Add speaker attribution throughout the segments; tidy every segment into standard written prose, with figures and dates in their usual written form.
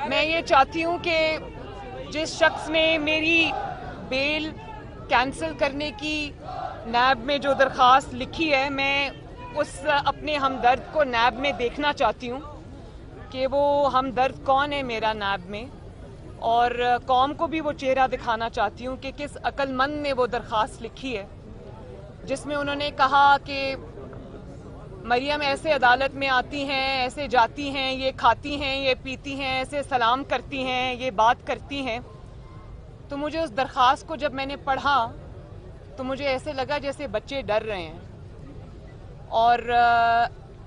Speaker 1: میں یہ چاہتی ہوں کہ جس شخص نے میری بیل کینسل کرنے کی نیب میں جو درخواست لکھی ہے، میں اس اپنے ہمدرد کو نیب میں دیکھنا چاہتی ہوں کہ وہ ہمدرد کون ہے میرا نیب میں، اور قوم کو بھی وہ چہرہ دکھانا چاہتی ہوں کہ کس عقل مند نے وہ درخواست لکھی ہے، جس میں انہوں نے کہا کہ مریم ایسے عدالت میں آتی ہیں، ایسے جاتی ہیں، یہ کھاتی ہیں، یہ پیتی ہیں، ایسے سلام کرتی ہیں، یہ بات کرتی ہیں۔ تو مجھے اس درخواست کو جب میں نے پڑھا تو مجھے ایسے لگا جیسے بچے ڈر رہے ہیں، اور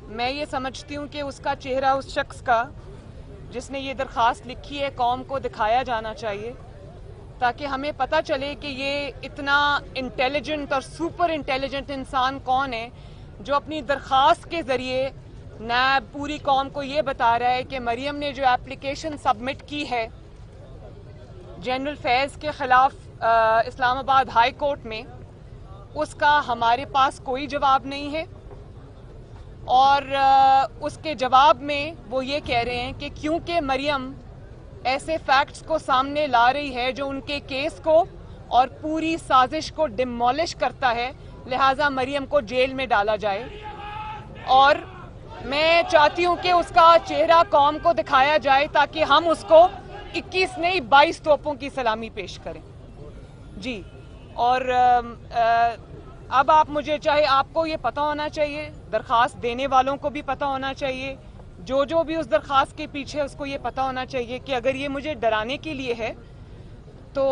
Speaker 1: میں یہ سمجھتی ہوں کہ اس کا چہرہ اس شخص کا جس نے یہ درخواست لکھی ہے قوم کو دکھایا جانا چاہیے، تاکہ ہمیں پتہ چلے کہ یہ اتنا انٹیلیجنٹ اور سپر انٹیلیجنٹ انسان کون ہے جو اپنی درخواست کے ذریعے نیب پوری قوم کو یہ بتا رہا ہے کہ مریم نے جو اپلیکیشن سبمٹ کی ہے جنرل فیض کے خلاف اسلام آباد ہائی کورٹ میں، اس کا ہمارے پاس کوئی جواب نہیں ہے، اور اس کے جواب میں وہ یہ کہہ رہے ہیں کہ کیونکہ مریم ایسے فیکٹس کو سامنے لا رہی ہے جو ان کے کیس کو اور پوری سازش کو ڈیمولش کرتا ہے، لہٰذا مریم کو جیل میں ڈالا جائے۔ اور میں چاہتی ہوں کہ اس کا چہرہ قوم کو دکھایا جائے تاکہ ہم اس کو 21 نہیں 22 توپوں کی سلامی پیش کریں۔ جی، اور اب آپ مجھے چاہے آپ کو یہ پتہ ہونا چاہیے، درخواست دینے والوں کو بھی پتہ ہونا چاہیے، جو بھی اس درخواست کے پیچھے اس کو یہ پتہ ہونا چاہیے کہ اگر یہ مجھے ڈرانے کے لیے ہے تو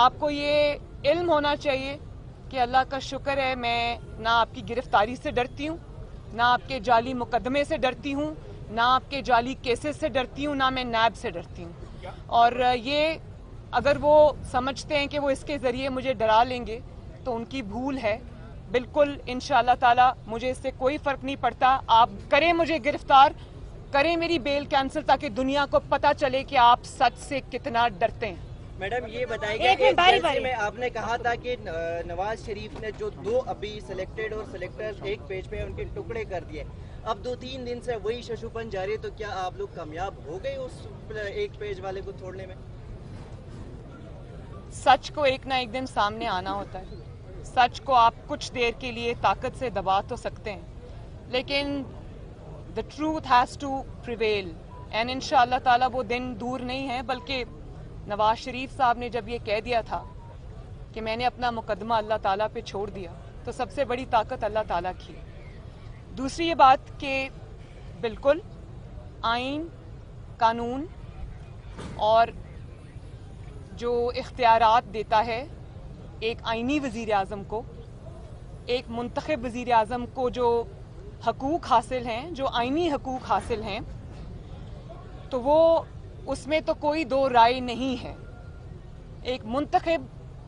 Speaker 1: آپ کو یہ علم ہونا چاہیے کہ اللہ کا شکر ہے میں نہ آپ کی گرفتاری سے ڈرتی ہوں، نہ آپ کے جعلی مقدمے سے ڈرتی ہوں، نہ آپ کے جعلی کیسز سے ڈرتی ہوں، نہ میں نیب سے ڈرتی ہوں۔ اور یہ اگر وہ سمجھتے ہیں کہ وہ اس کے ذریعے مجھے ڈرا لیں گے تو ان کی بھول ہے۔ بالکل انشاءاللہ تعالی مجھے اس سے کوئی فرق نہیں پڑتا، آپ کریں مجھے گرفتار، کریں میری بیل کینسل، تاکہ دنیا کو پتہ چلے کہ آپ سچ سے کتنا ڈرتے ہیں۔
Speaker 2: میڈم یہ بتائیں کہ ایک جلسے میں آپ نے کہا تھا کہ نواز شریف نے جو 2 ابھی سلیکٹڈ اور سلیکٹرز ایک پیج پہ ان کے ٹکڑے کر دیے، اب 2-3 دن سے وہی ششوپن جاری ہے، تو کیا آپ لوگ کامیاب ہو گئے اس ایک پیج والے کو توڑنے میں؟
Speaker 1: سچ کو ایک نہ ایک دن سامنے آنا ہوتا ہے، سچ کو آپ کچھ دیر کے لیے طاقت سے دبا تو سکتے ہیں، لیکن the truth has to prevail، and انشاءاللہ تعالیٰ وہ دن دور نہیں ہے۔ بلکہ نواز شریف صاحب نے جب یہ کہہ دیا تھا کہ میں نے اپنا مقدمہ اللہ تعالیٰ پہ چھوڑ دیا، تو سب سے بڑی طاقت اللہ تعالیٰ کی۔ دوسری یہ بات کہ بالکل آئین، قانون اور جو اختیارات دیتا ہے ایک آئینی وزیر اعظم کو، ایک منتخب وزیر اعظم کو جو حقوق حاصل ہیں، جو آئینی حقوق حاصل ہیں، تو وہ اس میں تو کوئی دو رائے نہیں ہے۔ ایک منتخب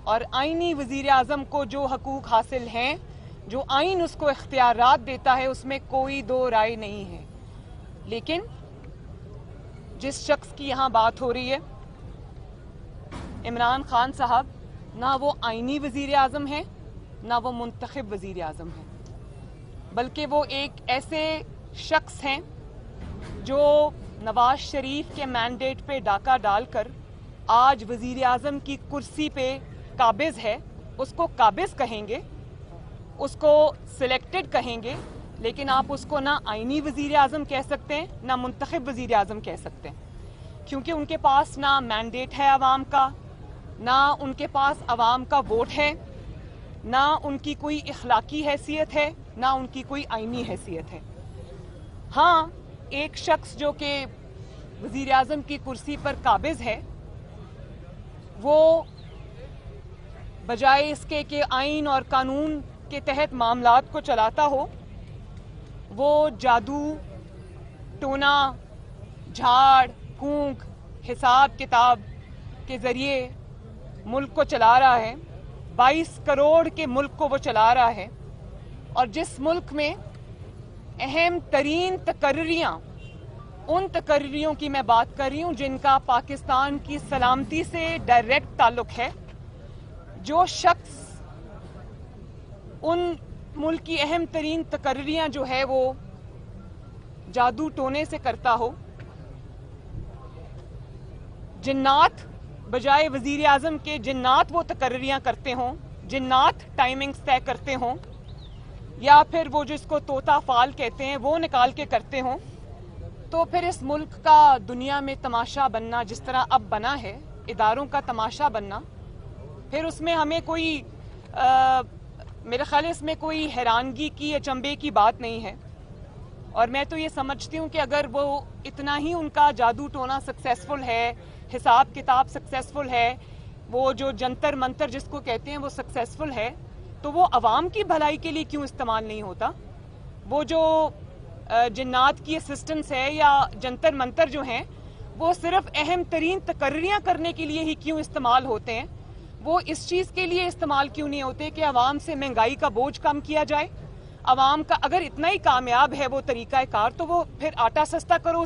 Speaker 1: اور آئینی وزیر اعظم کو جو حقوق حاصل ہیں، جو آئین اس کو اختیارات دیتا ہے، اس میں کوئی دو رائے نہیں ہے۔ لیکن جس شخص کی یہاں بات ہو رہی ہے، عمران خان صاحب، نہ وہ آئینی وزیر اعظم ہیں، نہ وہ منتخب وزیر اعظم ہیں، بلکہ وہ ایک ایسے شخص ہیں جو نواز شریف کے مینڈیٹ پہ ڈاکہ ڈال کر آج وزیر اعظم کی کرسی پہ قابض ہے۔ اس کو قابض کہیں گے، اس کو سلیکٹڈ کہیں گے، لیکن آپ اس کو نہ آئینی وزیر اعظم کہہ سکتے ہیں، نہ منتخب وزیر اعظم کہہ سکتے ہیں، کیونکہ ان کے پاس نہ مینڈیٹ ہے عوام کا، نہ ان کے پاس عوام کا ووٹ ہے، نہ ان کی کوئی اخلاقی حیثیت ہے، نہ ان کی کوئی آئینی حیثیت ہے۔ ہاں، ایک شخص جو کہ وزیر اعظم کی کرسی پر قابض ہے، وہ بجائے اس کے کہ آئین اور قانون کے تحت معاملات کو چلاتا ہو، وہ جادو، ٹونا، جھاڑ پھونک، حساب کتاب کے ذریعے ملک کو چلا رہا ہے۔ 22 کروڑ کے ملک کو وہ چلا رہا ہے، اور جس ملک میں اہم ترین تقرریاں، ان تقرریوں کی میں بات کر رہی ہوں جن کا پاکستان کی سلامتی سے ڈائریکٹ تعلق ہے، جو شخص ان ملک کی اہم ترین تقرریاں جو ہے وہ جادو ٹونے سے کرتا ہو، जिन्नात बजाय वजीर आज़म के जिन्नात वो तकर्रियाँ करते हों, जिन्नात टाइमिंग्स तय करते हों, या फिर वो जिसको तोता फाल कहते हैं वो निकाल के करते हों, तो फिर इस मुल्क का दुनिया में तमाशा बनना जिस तरह अब बना है, इदारों का तमाशा बनना, फिर उसमें हमें कोई मेरे ख्याल इसमें कोई हैरानगी की अचंभे की बात नहीं है। और मैं तो ये समझती हूँ कि अगर वो इतना ही उनका जादू टोना सक्सेसफुल है, हिसाब किताब सक्सेसफुल है, वो जो जंतर मंतर जिसको कहते हैं वो सक्सेसफुल है, तो वो अवाम की भलाई के लिए क्यों इस्तेमाल नहीं होता? वो जो जिन्नात की असिस्टेंस है या जंतर मंतर जो हैं, वो सिर्फ अहम तरीन तकर्रियाँ करने के लिए ही क्यों इस्तेमाल होते हैं? वो इस चीज़ के लिए इस्तेमाल क्यों नहीं होते कि अवाम से महंगाई का बोझ कम किया जाए? अवाम का अगर इतना ही कामयाब है वो तरीका कार, तो वो फिर आटा सस्ता करो,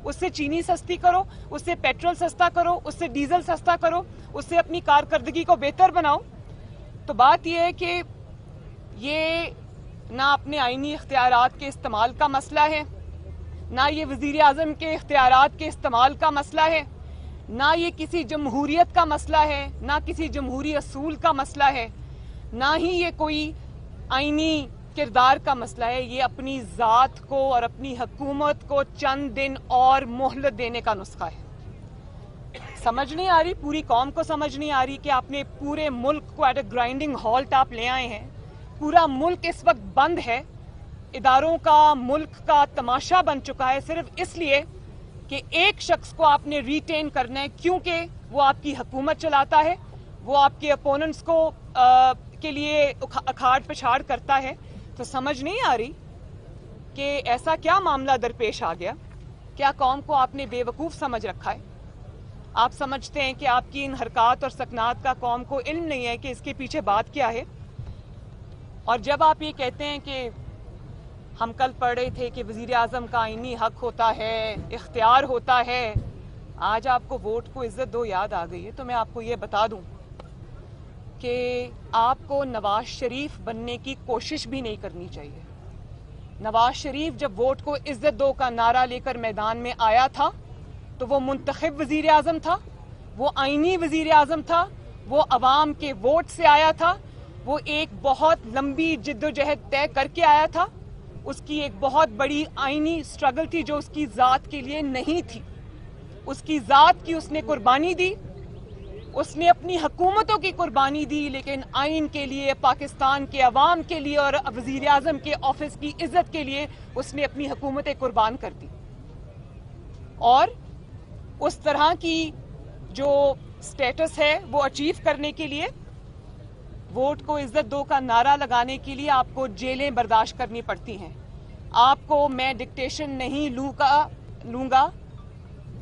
Speaker 1: उससे चीनी सस्ती करो, उससे पेट्रोल सस्ता करो, उससे डीजल सस्ता करो, उससे अपनी कारकर्दगी को बेहतर बनाओ। तो बात यह है कि ये ना अपने आईनी इख्तियारात के इस्तेमाल का मसला है, ना ये वज़ीर आज़म के इख्तियारात के इस्तेमाल का मसला है, ना ये किसी जमहूरियत का मसला है, ना किसी जमहूरी असूल का मसला है, ना ही ये कोई आईनी किरदार का मसला है। ये अपनी ज़ात को और अपनी हुकूमत को चंद दिन और मोहलत देने का नुस्खा है। समझ नहीं आ रही, पूरी कौम को समझ नहीं आ रही कि आपने पूरे मुल्क को एट अ ग्राइंडिंग हॉल्ट आप ले आए हैं। पूरा मुल्क इस वक्त बंद है, इदारों का मुल्क का तमाशा बन चुका है, सिर्फ इसलिए कि एक शख्स को आपने रिटेन करना है, क्योंकि वो आपकी हुकूमत चलाता है, वो आपके अपोनेंट्स को के लिए अखाड़ पछाड़ करता है। तो समझ नहीं आ रही कि ऐसा क्या मामला दरपेश आ गया? क्या कौम को आपने बेवकूफ़ समझ रखा है? आप समझते हैं कि आपकी इन हरकत और सकनात का कौम को इल्म नहीं है कि इसके पीछे बात क्या है? और जब आप ये कहते हैं कि हम कल पढ़ रहे थे कि वज़ीर आज़म का आईनी हक होता है, इख्तियार होता है, आज आपको वोट को इज्जत दो याद आ गई है, तो मैं आपको ये बता दूं कि आपको नवाज शरीफ बनने की कोशिश भी नहीं करनी चाहिए। नवाज शरीफ जब वोट को इज्जत दो का नारा लेकर मैदान में आया था, तो वो मुंतखब वज़ीर आज़म था, वो आईनी वज़ीर आज़म था, वो अवाम के वोट से आया था, वो एक बहुत लंबी जिद्दोजहद तय करके आया था, उसकी एक बहुत बड़ी आईनी स्ट्रगल थी जो उसकी ज़ात के लिए नहीं थी। उसकी ज़ात की उसने कुर्बानी दी, उसने अपनी हुकूमतों की कुर्बानी दी, लेकिन आइन के लिए, पाकिस्तान के अवाम के लिए और वज़ीर आज़म के ऑफिस की इज्जत के लिए उसने अपनी हुकूमतें कुर्बान कर दी। और उस तरह की जो स्टेटस है वो अचीव करने के लिए, वोट को इज्जत दो का नारा लगाने के लिए आपको जेलें बर्दाश्त करनी पड़ती हैं। आपको मैं डिक्टेशन नहीं लूंगा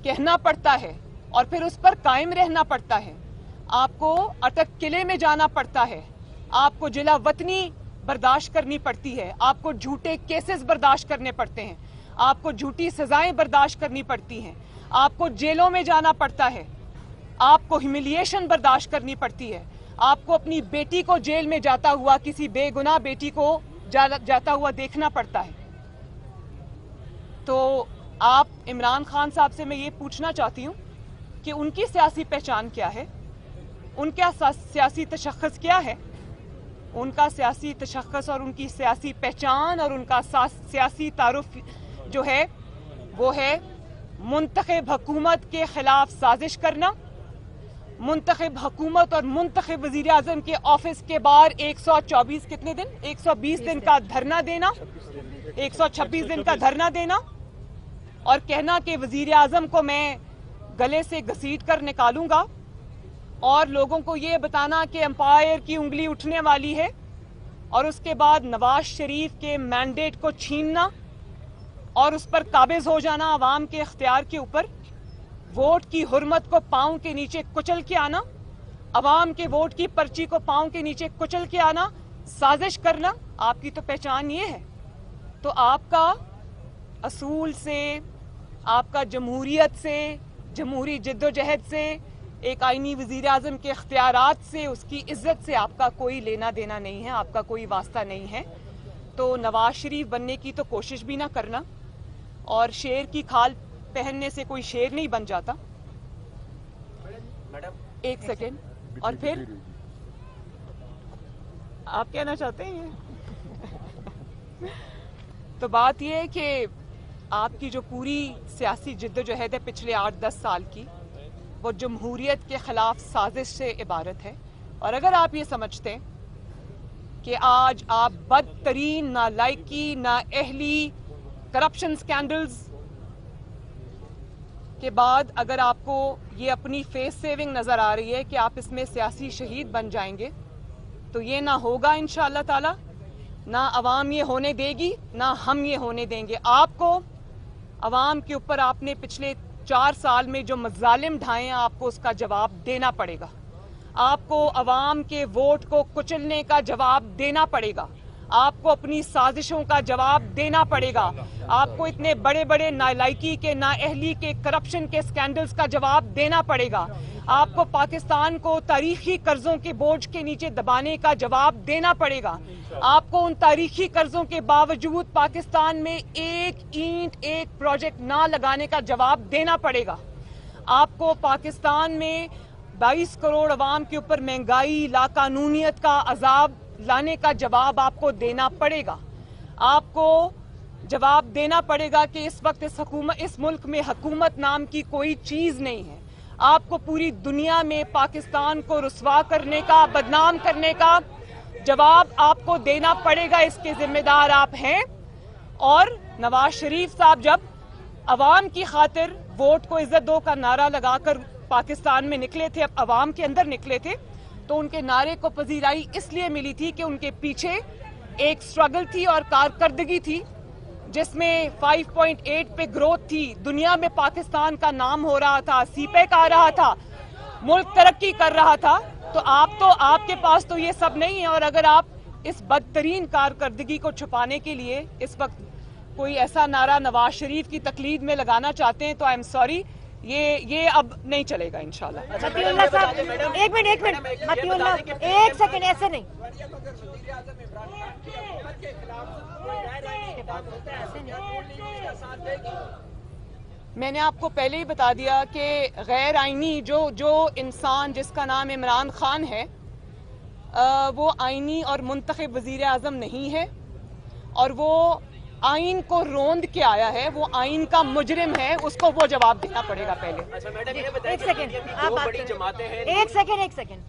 Speaker 1: कहना पड़ता है और फिर उस पर कायम रहना पड़ता है। आपको अटक किले में जाना पड़ता है, आपको जिला वतनी बर्दाश्त करनी पड़ती है, आपको झूठे केसेस बर्दाश्त करने पड़ते हैं, आपको झूठी सजाएं बर्दाश्त करनी पड़ती हैं, आपको जेलों में जाना पड़ता है, आपको ह्यूमिलिएशन बर्दाश्त करनी पड़ती है, आपको अपनी बेटी को जेल में जाता हुआ, किसी बेगुनाह बेटी को जाता हुआ देखना पड़ता है। तो आप इमरान खान साहब से मैं ये पूछना चाहती हूँ कि उनकी सियासी पहचान क्या है, उनका सियासी तशख़्ख़ुस क्या है? उनका सियासी तशख़्ख़ुस और उनकी सियासी पहचान और उनका सियासी तारुफ जो है वो है मुंतखब हुकूमत के खिलाफ साजिश करना, मुंतखब हुकूमत और मुंतखब वज़ीर आज़म के ऑफिस के बाहर 124 कितने दिन 120 दिन का धरना देना, 126 दिन का धरना देना और कहना कि वज़ीर आज़म को मैं गले से घसीट कर निकालूंगा, और लोगों को ये बताना कि एम्पायर की उंगली उठने वाली है, और उसके बाद नवाज शरीफ के मैंडेट को छीनना और उस पर काबिज हो जाना अवाम के इख्तियार के ऊपर, वोट की हुर्मत को पांव के नीचे कुचल के आना, अवाम के वोट की पर्ची को पांव के नीचे कुचल के आना, साजिश करना, आपकी तो पहचान ये है। तो आपका असूल से, आपका जमहूरियत से, जमहूरी जिद्दोजहद से, एक आईनी वज़ीर आज़म के इख्तियारात से, उसकी इज्जत से आपका कोई लेना देना नहीं है, आपका कोई वास्ता नहीं है। तो नवाज शरीफ बनने की तो कोशिश भी ना करना, और शेर की खाल पहनने से कोई शेर नहीं बन जाता। एक सेकेंड, और फिर आप कहना चाहते हैं ये? तो बात ये है कि आपकी जो पूरी सियासी जिद्दोजहद है पिछले 8-10 साल की, वो जमहूरियत के खिलाफ साजिश से इबारत है। और अगर आप ये समझते हैं कि आज आप बदतरीन, नालायकी, नाअहली, करप्शन स्कैंडल्स के बाद अगर आपको ये अपनी फेस सेविंग नजर आ रही है कि आप इसमें सियासी शहीद बन जाएंगे, तो ये ना होगा इंशाअल्लाह ताला, ना अवाम ये होने देगी, ना हम ये होने देंगे। आपको अवाम के ऊपर आपने पिछले 4 साल में जो मजालिम ढाए हैं, आपको उसका जवाब देना पड़ेगा। आपको अवाम के वोट को कुचलने का जवाब देना पड़ेगा। आपको अपनी साजिशों का जवाब देना पड़ेगा। आपको इतने बड़े बड़े नालायकी के, नाअहली के, करप्शन के स्कैंडल्स का जवाब देना पड़ेगा। आपको पाकिस्तान को तारीखी कर्जों के बोझ के नीचे दबाने का जवाब देना पड़ेगा। आपको उन तारीखी कर्जों के बावजूद पाकिस्तान में एक ईंट, एक प्रोजेक्ट ना लगाने का जवाब देना पड़ेगा। आपको पाकिस्तान में 22 करोड़ अवाम के ऊपर महंगाई, लाकानूनियत का अजाब लाने का जवाब आपको देना पड़ेगा। आपको जवाब देना पड़ेगा कि इस वक्त इस मुल्क में हुकूमत नाम की कोई चीज नहीं है। आपको पूरी दुनिया में पाकिस्तान को रुस्वा करने का, बदनाम करने का जवाब आपको देना पड़ेगा। इसके जिम्मेदार आप हैं। और नवाज शरीफ साहब जब अवाम की खातिर वोट को इज्जत दो का नारा लगाकर पाकिस्तान में निकले थे, अब अवाम के अंदर निकले थे, तो उनके नारे को पजीराई इसलिए मिली थी कि उनके पीछे एक स्ट्रगल थी और कारकर्दगी थी जिसमें 5.8 पे ग्रोथ थी। दुनिया में पाकिस्तान का नाम हो रहा था, सीपेक आ रहा था, मुल्क तरक्की कर रहा था। तो आपके पास तो ये सब नहीं है। और अगर आप इस बदतरीन कारकर्दगी को छुपाने के लिए इस वक्त कोई ऐसा नारा नवाज शरीफ की तकलीद में लगाना चाहते हैं, तो आई एम सॉरी, ये अब नहीं चलेगा इंशाल्लाह।
Speaker 3: मतीउल्लाह साहब, एक मिनट मतीउल्लाह, एक सेकंड, ऐसे नहीं।
Speaker 1: मैंने आपको पहले ही बता दिया कि गैर आईनी जो इंसान जिसका नाम इमरान खान है, वो आईनी और मुंतखब वजीर आजम नहीं है, और वो आइन को रोंद के आया है, वो आइन का मुजरिम है, उसको वो जवाब देना पड़ेगा पहले।
Speaker 2: अच्छा मैडम, ये बताइए,
Speaker 3: एक सेकंड, आप
Speaker 2: दो
Speaker 3: बात
Speaker 2: बड़ी
Speaker 3: करें।
Speaker 2: जमातें हैं,
Speaker 3: एक सेकंड।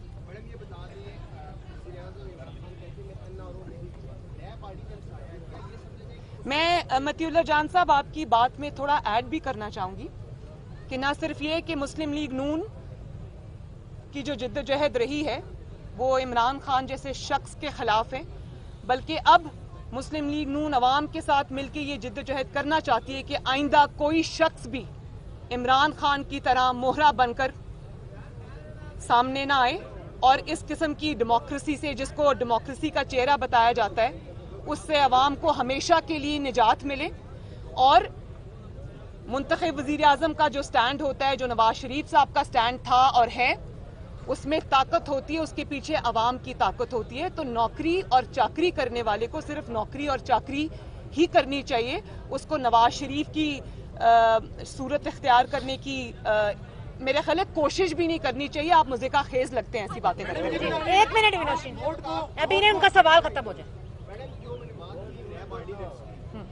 Speaker 1: मैं मतीउल्लाह जान साहब आपकी बात में थोड़ा ऐड भी करना चाहूंगी कि ना सिर्फ ये कि मुस्लिम लीग नून की जो जिद्दोजहद रही है वो इमरान खान जैसे शख्स के खिलाफ है, बल्कि अब मुस्लिम लीग नून अवाम के साथ मिलकर ये जिद्दोजहद करना चाहती है कि आइंदा कोई शख्स भी इमरान खान की तरह मोहरा बनकर सामने ना आए और इस किस्म की डेमोक्रेसी से, जिसको डेमोक्रेसी का चेहरा बताया जाता है, उससे अवाम को हमेशा के लिए निजात मिले। और मुंतखब वजीर आजम का जो स्टैंड होता है, जो नवाज शरीफ साहब का स्टैंड था और है, उसमें ताकत होती है, उसके पीछे अवाम की ताकत होती है। तो नौकरी और चाकरी करने वाले को सिर्फ नौकरी और चाकरी ही करनी चाहिए, उसको नवाज शरीफ की सूरत इख्तियार करने की मेरे ख्याल है कोशिश भी नहीं करनी चाहिए। आप मुझे का खेज लगते हैं ऐसी बातें करने में।
Speaker 3: एक मिनट विनोद, अभी ने उनका सवाल खत्म हो जाए।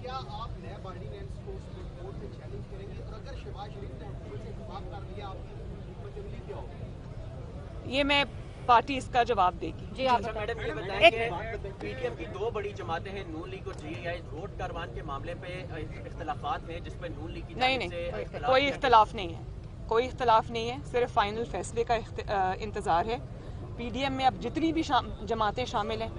Speaker 4: क्या आप नैब ऑर्डिनेंस को सुप्रीम कोर्ट में चैलेंज करेंगे, और अगर शहबाज शरीफ ने हुकूमत से इत्तेफाक कर दिया, आपकी हिकमत अमली क्या होगी?
Speaker 1: ये मैं पार्टी इसका जवाब देगी।
Speaker 3: जी आप
Speaker 2: अच्छा मैडम, ये बताएं
Speaker 3: एक
Speaker 2: कि पीटीएम की दो बड़ी जमातें हैं, नून लीग और जीएआई, वोट कारवान के मामले पे इख्तलाफात हैं, जिसपे नून लीग की
Speaker 1: नहीं, कोई इख्तलाफ नहीं है, कोई इख्तलाफ नहीं है, सिर्फ फाइनल फैसले का इंतजार है। पीडीएम में अब जितनी भी जमातें शामिल हैं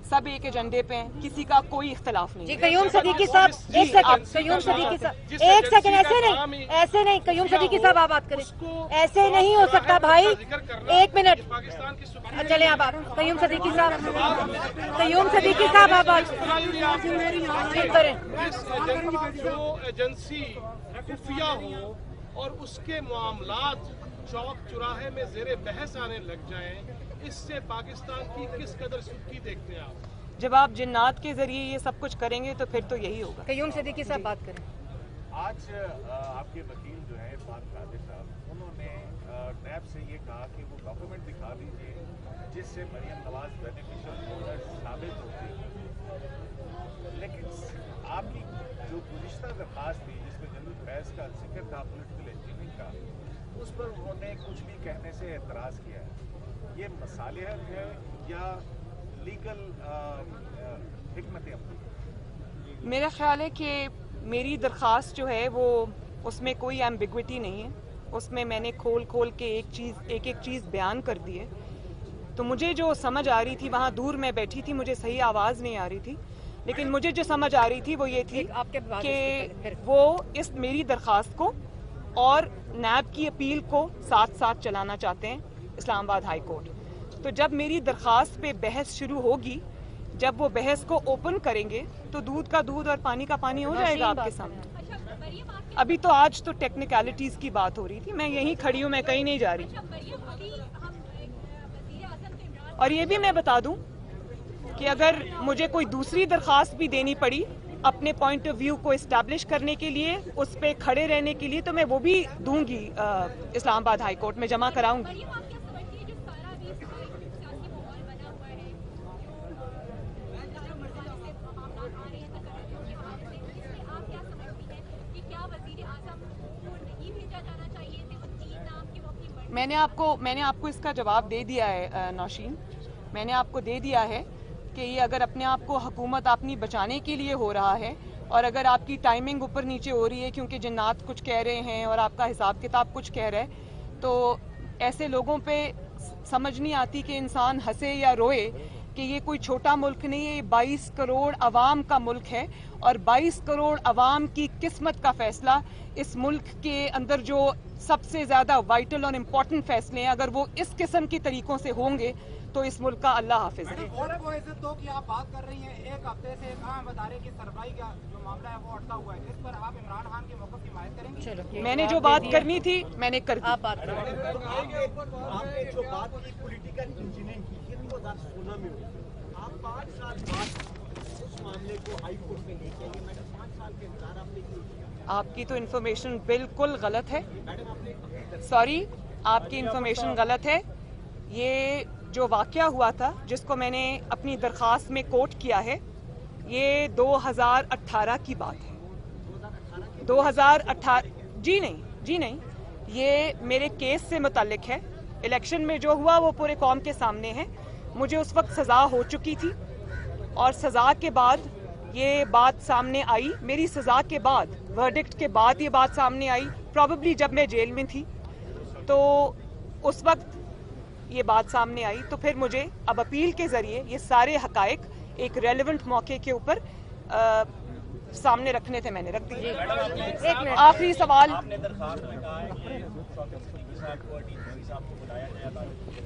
Speaker 1: सब एक एजेंडे पे हैं, किसी का कोई इख्तलाफ नहीं
Speaker 3: जी
Speaker 1: है।
Speaker 3: कयूम सदीकी साहब, एक सेकंड, कयूम सदीकी साहब, एक सेकंड, ऐसे नहीं कयूम सदीकी साहब आप बात करें, ऐसे नहीं हो सकता भाई, एक मिनट, चले आप कयूम सदीकी साहब आप बात करें।
Speaker 4: जो एजेंसी खुफिया हो और उसके मामलात चौक चौराहे में जेरे बहस आने लग जाएं, इससे पाकिस्तान की किस कदर सुर्खी देखते हैं आप?
Speaker 1: जब आप जिन्नात के जरिए ये सब कुछ करेंगे तो फिर तो यही होगा।
Speaker 3: कयूम सदीकी साहब बात करें।
Speaker 5: آج آپ کے وکیل جو ہیں عرفان قادر صاحب، انہوں نے نیب سے یہ کہا کہ وہ ڈاکومنٹ دکھا دیجیے جس سے مریم نواز بینیفیشل اونر ثابت ہوتی ہے، لیکن آپ کی جو گزشتہ درخواست تھی جس میں جنرل فیض کا ذکر تھا پولیٹیکل انجینئرنگ کا، اس پر انہوں نے کچھ بھی کہنے سے اعتراض کیا ہے. یہ مصالحت ہے یا لیگل حکمت عملی؟
Speaker 1: میرا خیال ہے کہ میری درخواست جو ہے وہ اس میں کوئی ایمبیگوٹی نہیں ہے، اس میں نے کھول کے ایک چیز بیان کر دی ہے. تو مجھے جو سمجھ آ رہی تھی، وہاں دور میں بیٹھی تھی، مجھے صحیح آواز نہیں آ رہی تھی، لیکن مجھے جو سمجھ آ رہی تھی وہ یہ تھی کہ وہ اس میری درخواست کو اور نیب کی اپیل کو ساتھ ساتھ چلانا چاہتے ہیں اسلام آباد ہائی کورٹ. تو جب میری درخواست پہ بحث شروع ہوگی، جب وہ بحث کو اوپن کریں گے تو دودھ کا دودھ اور پانی کا پانی ہو جائے گا آپ کے سامنے. ابھی تو آج تو ٹیکنیکلٹیز کی بات ہو رہی تھی، میں یہیں کھڑی ہوں، میں کہیں نہیں جا رہی. اور یہ بھی میں بتا دوں کہ اگر مجھے کوئی دوسری درخواست بھی دینی پڑی اپنے پوائنٹ آف ویو کو اسٹیبلش کرنے کے لیے، اس پہ کھڑے رہنے کے لیے، تو میں وہ بھی دوں گی اسلام آباد ہائی کورٹ میں جمع کراؤں گی. میں نے آپ کو اس کا جواب دے دیا ہے نوشین، میں نے آپ کو دے دیا ہے کہ یہ اگر اپنے آپ کو حکومت اپنی بچانے کے لیے ہو رہا ہے، اور اگر آپ کی ٹائمنگ اوپر نیچے ہو رہی ہے کیونکہ جنات کچھ کہہ رہے ہیں اور آپ کا حساب کتاب کچھ کہہ رہا ہے، تو ایسے لوگوں پہ سمجھ نہیں آتی کہ انسان ہنسے یا روئے کہ یہ کوئی چھوٹا ملک نہیں ہے، یہ 22 کروڑ عوام کا ملک ہے، اور 22 کروڑ عوام کی قسمت کا فیصلہ اس ملک کے اندر جو سب سے زیادہ وائٹل اور امپورٹنٹ فیصلے ہیں، اگر وہ اس قسم کی طریقوں سے ہوں گے تو اس ملک کا اللہ حافظ ہے.
Speaker 6: تو کہ آپ بات کر رہی ہیں ایک ہفتے سے کہاں بتا رہے کہ سربراہی کا جو معاملہ ہے وہ اٹکا ہوا ہے، اس پر آپ عمران خان کے موقف کی حمایت کریں گے؟
Speaker 1: میں نے جو بات کرنی تھی میں نے کر دی.
Speaker 3: آپ بات کریں.
Speaker 7: آپ نے جو بات کی پولیٹیکل انجینئرنگ کی، یہ 2016 میں ہوئی. آپ 5 سال بعد اس معاملے کو ہائی کورٹ میں لے کے آئیے. میڈم 5 سال کے انتظار آپ نے کیوں کیا؟
Speaker 1: آپ کی تو انفارمیشن بالکل غلط ہے. سوری، آپ کی انفارمیشن غلط ہے. یہ جو واقعہ ہوا تھا جس کو میں نے اپنی درخواست میں کوٹ کیا ہے، یہ 2018 کی بات ہے. 2018 جی نہیں، یہ میرے کیس سے متعلق ہے. الیکشن میں جو ہوا وہ پورے قوم کے سامنے ہے. مجھے اس وقت سزا ہو چکی تھی، اور سزا کے بعد یہ بات سامنے آئی. میری سزا کے بعد، ورڈکٹ کے بعد یہ بات سامنے آئی، پروبیبلی جب میں جیل میں تھی، تو اس وقت یہ بات سامنے آئی. تو پھر مجھے اب اپیل کے ذریعے یہ سارے حقائق ایک ریلیونٹ موقع کے اوپر سامنے رکھنے تھے، میں نے رکھ دی. آخری سوال.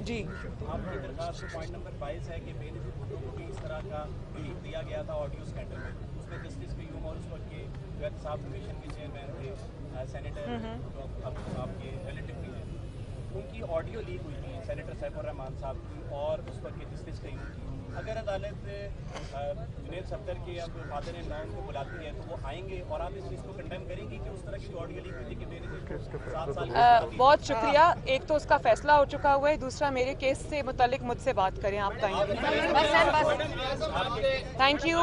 Speaker 1: جی،
Speaker 8: آپ کی درخواست پوائنٹ نمبر 22 ہے کہ بے نظیر بھٹو کو بھی اس طرح کا کلپ دیا گیا تھا آڈیو اسکینڈل میں. اس میں جسٹس قیوم اور اس وقت کے جو احتساب کمیشن کے چیئرمین تھے سینیٹر اب آپ کے ریلیٹو بھی ہیں، ان کی آڈیو لیک ہوئی تھی، سینیٹر سیف الرحمان صاحب کی اور اس وقت کے جسٹس قیوم کی. اگر عدالت جنید صفدر کے اب فادر ان لا ان کو بلاتی ہے تو وہ آئیں گے، اور آپ اس چیز کو کنڈیم کریں گے کہ اس طرح کی آڈیو لیک ہوئی تھی کہ بے نظیر 7 سال
Speaker 1: بہت شکریہ. ایک تو اس کا فیصلہ ہو چکا ہوا ہے، دوسرا میرے کیس سے متعلق مجھ سے بات کریں آپ ٹائم. Thank you.